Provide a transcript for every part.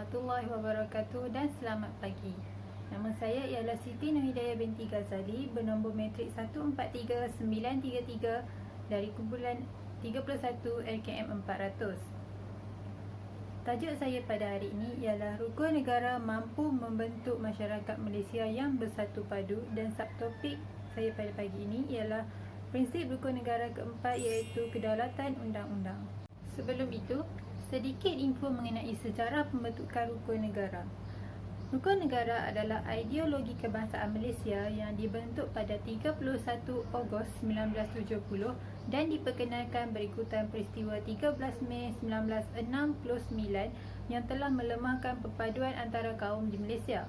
warahmatullahi wabarakatuh dan selamat pagi. Nama saya ialah Siti Nuhidayah binti Ghazali bernombor matrik 143933 dari kumpulan 31 LKM 400. Tajuk saya pada hari ini ialah Rukun Negara Mampu Membentuk Masyarakat Malaysia yang Bersatu Padu, dan subtopik saya pada pagi ini ialah prinsip rukun negara keempat, iaitu kedaulatan undang-undang. Sebelum itu, sedikit info mengenai sejarah pembentukan rukun negara. Rukun negara adalah ideologi kebangsaan Malaysia yang dibentuk pada 31 Ogos 1970 dan diperkenalkan berikutan peristiwa 13 Mei 1969 yang telah melemahkan perpaduan antara kaum di Malaysia.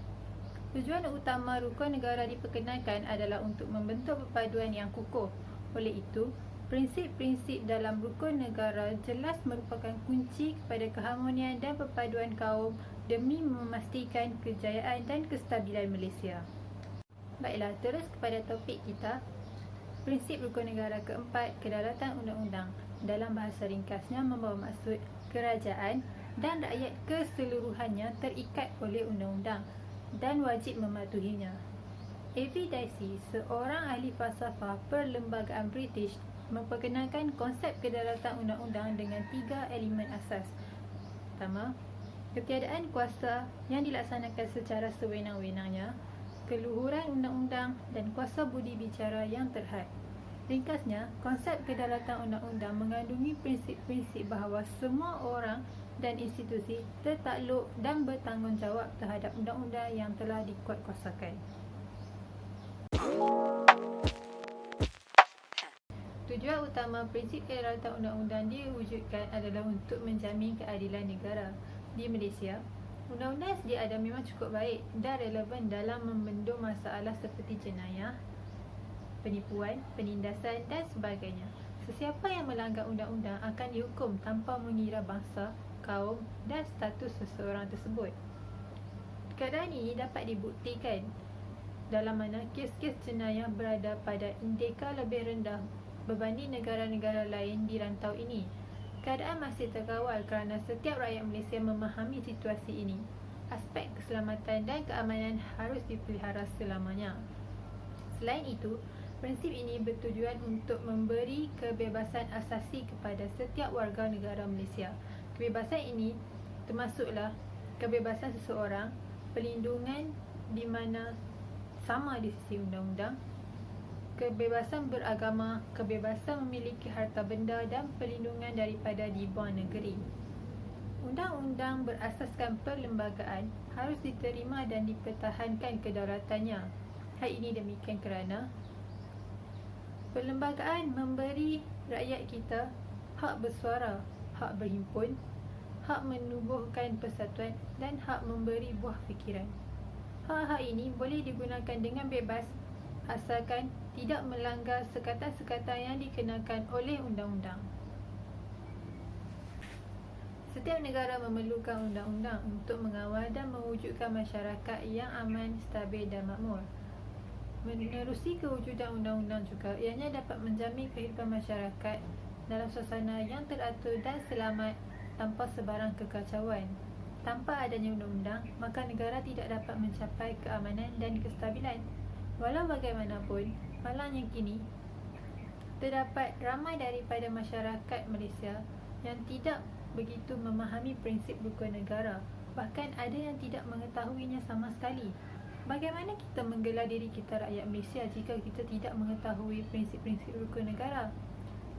Tujuan utama rukun negara diperkenalkan adalah untuk membentuk perpaduan yang kukuh. Oleh itu, prinsip-prinsip dalam rukun negara jelas merupakan kunci kepada keharmonian dan perpaduan kaum demi memastikan kejayaan dan kestabilan Malaysia. Baiklah, terus kepada topik kita. Prinsip rukun negara keempat, kedaulatan undang-undang, dalam bahasa ringkasnya membawa maksud kerajaan dan rakyat keseluruhannya terikat oleh undang-undang dan wajib mematuhinya. A.V. Dicey, seorang ahli falsafah perlembagaan British, memperkenalkan konsep kedaulatan undang-undang dengan 3 elemen asas. Pertama, ketiadaan kuasa yang dilaksanakan secara sewenang-wenangnya, keluhuran undang-undang dan kuasa budi bicara yang terhad. Ringkasnya, konsep kedaulatan undang-undang mengandungi prinsip-prinsip bahawa semua orang dan institusi tertakluk dan bertanggungjawab terhadap undang-undang yang telah dikuatkuasakan. Tujuan utama prinsip kedaulatan undang-undang diwujudkan adalah untuk menjamin keadilan negara. Di Malaysia, undang-undang sedia ada memang cukup baik dan relevan dalam membendung masalah seperti jenayah, penipuan, penindasan dan sebagainya. Sesiapa yang melanggar undang-undang akan dihukum tanpa mengira bangsa, kaum dan status seseorang tersebut. Keadaan ini dapat dibuktikan dalam mana kes-kes jenayah berada pada indeka lebih rendah berbanding negara-negara lain di rantau ini. Keadaan masih terkawal kerana setiap rakyat Malaysia memahami situasi ini. Aspek keselamatan dan keamanan harus dipelihara selamanya. Selain itu, prinsip ini bertujuan untuk memberi kebebasan asasi kepada setiap warga negara Malaysia. Kebebasan ini termasuklah kebebasan seseorang, perlindungan di mana sama di sisi undang-undang, kebebasan beragama, kebebasan memiliki harta benda dan perlindungan daripada dibuang negeri. Undang-undang berasaskan perlembagaan harus diterima dan dipertahankan kedaulatannya. Hal ini demikian kerana perlembagaan memberi rakyat kita hak bersuara, hak berhimpun, hak menubuhkan persatuan dan hak memberi buah fikiran. Hak-hak ini boleh digunakan dengan bebas asalkan tidak melanggar sekatan-sekatan yang dikenakan oleh undang-undang. Setiap negara memerlukan undang-undang untuk mengawal dan mewujudkan masyarakat yang aman, stabil dan makmur. Menerusi kewujudan undang-undang juga, ianya dapat menjamin kehidupan masyarakat dalam suasana yang teratur dan selamat tanpa sebarang kekacauan. Tanpa adanya undang-undang, maka negara tidak dapat mencapai keamanan dan kestabilan. Walau bagaimanapun, malangnya kini, terdapat ramai daripada masyarakat Malaysia yang tidak begitu memahami prinsip rukun negara. Bahkan ada yang tidak mengetahuinya sama sekali. Bagaimana kita menggelar diri kita rakyat Malaysia jika kita tidak mengetahui prinsip-prinsip rukun negara?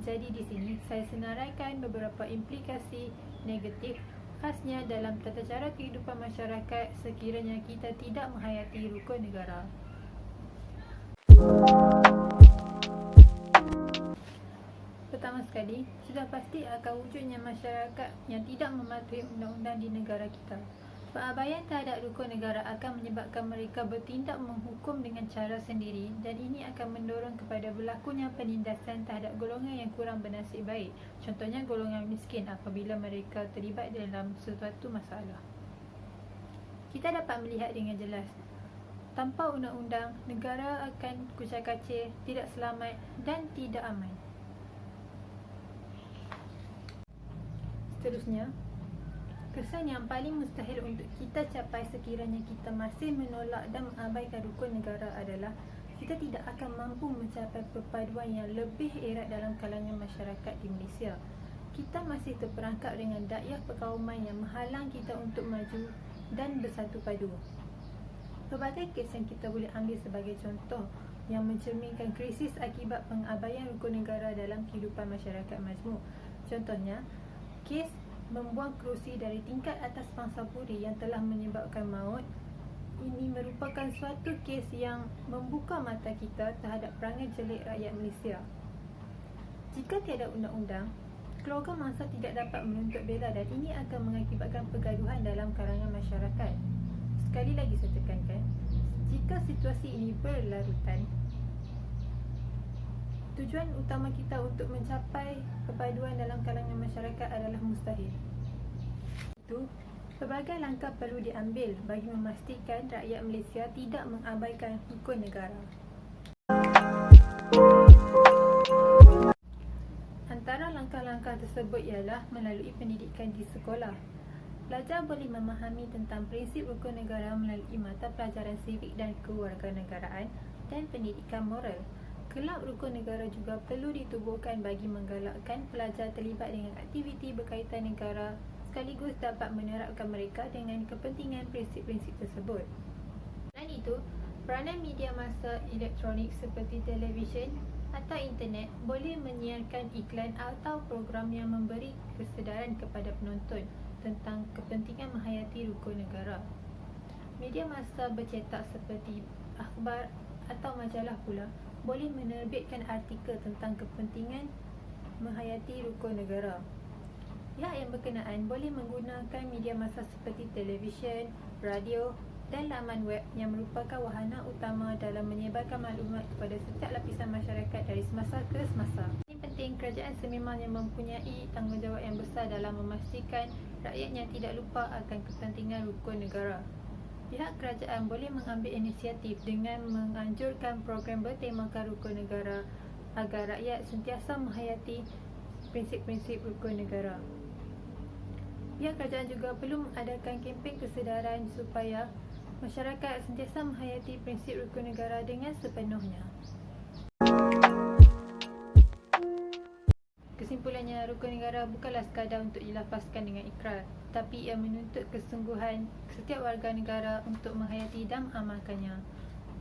Jadi di sini saya senaraikan beberapa implikasi negatif khasnya dalam tata cara kehidupan masyarakat sekiranya kita tidak menghayati rukun negara. Pertama sekali, sudah pasti akan wujudnya masyarakat yang tidak mematuhi undang-undang di negara kita. Pengabaian terhadap rukun negara akan menyebabkan mereka bertindak menghukum dengan cara sendiri, dan ini akan mendorong kepada berlakunya penindasan terhadap golongan yang kurang bernasib baik. Contohnya golongan miskin apabila mereka terlibat dalam sesuatu masalah. Kita dapat melihat dengan jelas, tanpa undang-undang, negara akan kucak-kacir, tidak selamat dan tidak aman. Seterusnya, Kesan yang paling mustahil untuk kita capai sekiranya kita masih menolak dan mengabaikan rukun negara adalah kita tidak akan mampu mencapai perpaduan yang lebih erat dalam kalangan masyarakat di Malaysia. Kita masih terperangkap dengan dakyah perkauman yang menghalang kita untuk maju dan bersatu padu. Pelbagai kes yang kita boleh ambil sebagai contoh yang mencerminkan krisis akibat pengabaian rukun negara dalam kehidupan masyarakat majmuk. Contohnya, kes membuang kerusi dari tingkat atas Pangsa Puri yang telah menyebabkan maut. Ini merupakan suatu kes yang membuka mata kita terhadap perangai jelek rakyat Malaysia. Jika tiada undang-undang, keluarga mangsa tidak dapat menuntut bela dan ini akan mengakibatkan pergaduhan dalam kalangan masyarakat. Sekali lagi saya tekankan, jika situasi ini berlarutan, tujuan utama kita untuk mencapai perpaduan dalam kalangan masyarakat adalah mustahil. Itu, pelbagai langkah perlu diambil bagi memastikan rakyat Malaysia tidak mengabaikan hukum negara. Antara langkah-langkah tersebut ialah melalui pendidikan di sekolah. Pelajar boleh memahami tentang prinsip rukun negara melalui mata pelajaran sivik dan kewarganegaraan dan pendidikan moral. Kelab rukun negara juga perlu ditubuhkan bagi menggalakkan pelajar terlibat dengan aktiviti berkaitan negara sekaligus dapat menerapkan mereka dengan kepentingan prinsip-prinsip tersebut. Selain itu, peranan media massa elektronik seperti televisyen atau internet boleh menyiarkan iklan atau program yang memberi kesedaran kepada penonton tentang kepentingan menghayati rukun negara. Media massa bercetak seperti akhbar atau majalah pula boleh menerbitkan artikel tentang kepentingan menghayati rukun negara. Pihak yang berkenaan boleh menggunakan media massa seperti televisyen, radio dan laman web yang merupakan wahana utama dalam menyebarkan maklumat kepada setiap lapisan masyarakat dari semasa ke semasa. Ini penting, kerajaan sememangnya mempunyai tanggungjawab yang besar dalam memastikan rakyatnya tidak lupa akan kepentingan rukun negara. Pihak kerajaan boleh mengambil inisiatif dengan menganjurkan program bertemakan rukun negara agar rakyat sentiasa menghayati prinsip-prinsip rukun negara. Pihak kerajaan juga perlu mengadakan kempen kesedaran supaya masyarakat sentiasa menghayati prinsip rukun negara dengan sepenuhnya. Kesimpulannya, rukun negara bukanlah sekadar untuk dilafazkan dengan ikrar, tapi ia menuntut kesungguhan setiap warga negara untuk menghayati dan mengamalkannya.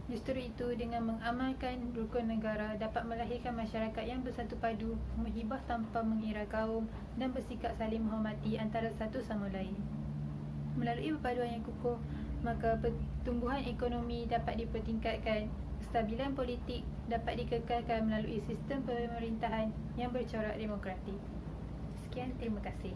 Justru itu, dengan mengamalkan rukun negara dapat melahirkan masyarakat yang bersatu padu, menghibah tanpa mengira kaum dan bersikap saling menghormati antara satu sama lain. Melalui perpaduan yang kukuh, maka pertumbuhan ekonomi dapat dipertingkatkan, kestabilan politik dapat dikekalkan melalui sistem pemerintahan yang bercorak demokratik. Sekian, terima kasih.